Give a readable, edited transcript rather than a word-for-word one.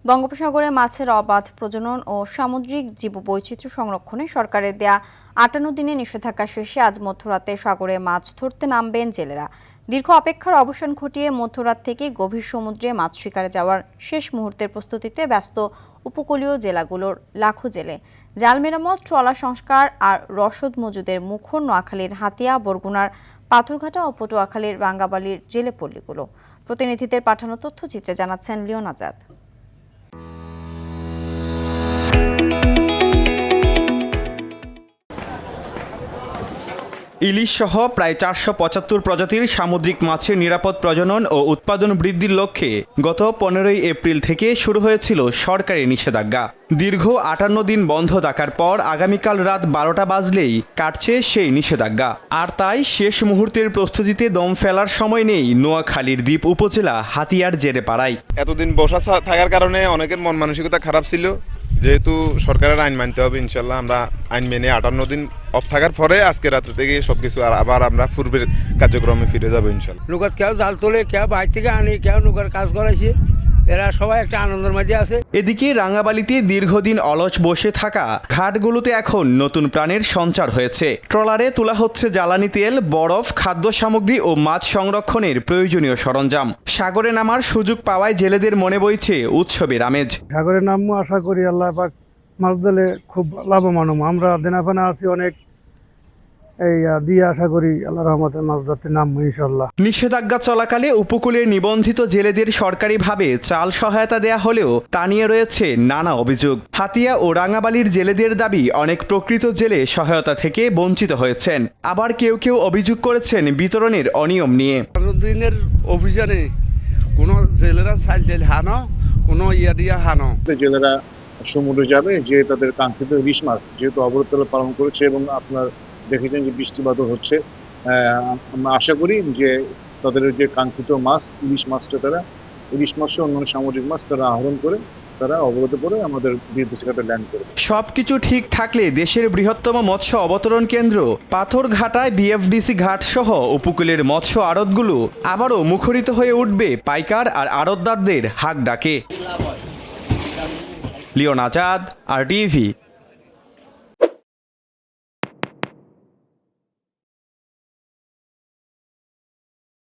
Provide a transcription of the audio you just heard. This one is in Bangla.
বঙ্গোপসাগরে মাছের অবাধ প্রজনন ও সামুদ্রিক জীববৈচিত্র্য সংরক্ষণে সরকারের দেয়া ৫৮ দিনের নিষেধাজ্ঞা শেষে আজ মধ্যরাতে সাগরে মাছ ধরতে নামবেন জেলেরা। দীর্ঘ অপেক্ষার অবসান ঘটিয়ে মধ্যরাত থেকে গভীর সমুদ্রে মাছ শিকারে যাওয়ার শেষ মুহূর্তের প্রস্তুতিতে ব্যস্ত উপকূলীয় জেলাগুলোর লাখো জেলে। জাল মেরামত, ট্রলার সংস্কার আর রসদ মজুদের মুখর নোয়াখালীর হাতিয়া, বরগুনার পাথরঘাটা ও পটুয়াখালীর রাঙ্গাবালির জেলেপল্লীগুলো। প্রতিনিধিদের পাঠানো তথ্যচিত্রে জানাচ্ছেন লিওন আজাদ। ইলিশ সহ প্রায় ৪৭৫ প্রজাতির সামুদ্রিক মাছের নিরাপদ প্রজনন ও উৎপাদন বৃদ্ধির লক্ষ্যে গত ১৫ই এপ্রিল থেকে শুরু হয়েছিল সরকারি নিষেধাজ্ঞা। দীর্ঘ ৫৮ দিন বন্ধ থাকার পর আগামীকাল রাত ১২টা বাজলেই কাটছে সেই নিষেধাজ্ঞা। আর তাই শেষ মুহূর্তের প্রস্তুতিতে দম ফেলার সময় নেই নোয়াখালীর দ্বীপ উপজেলা হাতিয়ার জেরেপাড়ায়। এতদিন বসা থাকার কারণে অনেকের মন মানসিকতা খারাপ ছিল, যেহেতু সরকারের আইন মানতে হবে। ইনশাল্লাহ আমরা আইন মেনে ৫৮ দিন অফ থাকার পরে আজকে রাত থেকে সবকিছু আবার আমরা পূর্বের কার্যক্রমে ফিরে যাবো ইনশাল্লাহ। নৌকার কেউ জাল তোলে, কেউ বাইরে থেকে আনে, কেউ নৌকার কাজ করাইছে, এরা সবাই একটা আনন্দের মাঝে আছে। এদিকে রাঙ্গাবালিতে দীর্ঘদিন অলস বসে থাকা ঘাটগুলোতে এখন নতুন প্রাণের সঞ্চার হয়েছে। ট্রলারে তোলা হচ্ছে জ্বালানি তেল, বরফ, খাদ্য সামগ্রী ও মাছ সংরক্ষণের প্রয়োজনীয় সরঞ্জাম। সাগরে নামার সুযোগ পাওয়ায় জেলেদের মনে বইছে উৎসবের আমেজ। সাগরে নামবো, আশা করি আল্লাহ পাক মাছ দিলে খুব লাভবান হবো। আমরা দেনাফানা আছি অনেক, এই দিয়ে আশা করি আল্লাহ রহমতের মাছ ধরতে নামবো ইনশাল্লাহ। নিষেধাজ্ঞা চলাকালে উপকূলের নিবন্ধিত জেলেদের সরকারিভাবে চাল সহায়তা দেয়া হলেও তা নিয়ে রয়েছে নানা অভিযোগ। হাতিয়া ও রাঙ্গাবালির জেলেদের দাবি অনেক প্রকৃত জেলে সহায়তা থেকে বঞ্চিত হয়েছেন। আবার কেউ কেউ অভিযোগ করেছেন বিতরণের অনিয়ম নিয়ে। দিনের অভিযানে কোনো জেলেরা চাল তেল হানো, কোনো ইয়া হানো। জেলেরা সমুদ্রে যাবে, যে তাদের কাঙ্ক্ষিত ইলিশ মাছ যেহেতু অবরোধ পালন করেছে এবং আপনার দেখেছেন যে বৃষ্টিপাতও হচ্ছে, আমরা আশা করি যে তাদের যে কাঙ্ক্ষিত মাছ ইলিশ মাছটা তারা ইলিশ মাছ অন্যান্য সামুদ্রিক মাছ তারা আহরণ করে তারা অবরোধ করে আমাদের বিদেশে ল্যান্ড করে। সবকিছু ঠিক থাকলে দেশের বৃহত্তম মৎস্য অবতরণ কেন্দ্র পাথরঘাটায় বিএফডিসি ঘাট সহ উপকূলের মৎস্য আড়তগুলো আবারও মুখরিত হয়ে উঠবে পাইকার আর আড়তদারদের হাক ডাকে। লিওন আজাদ, RTV।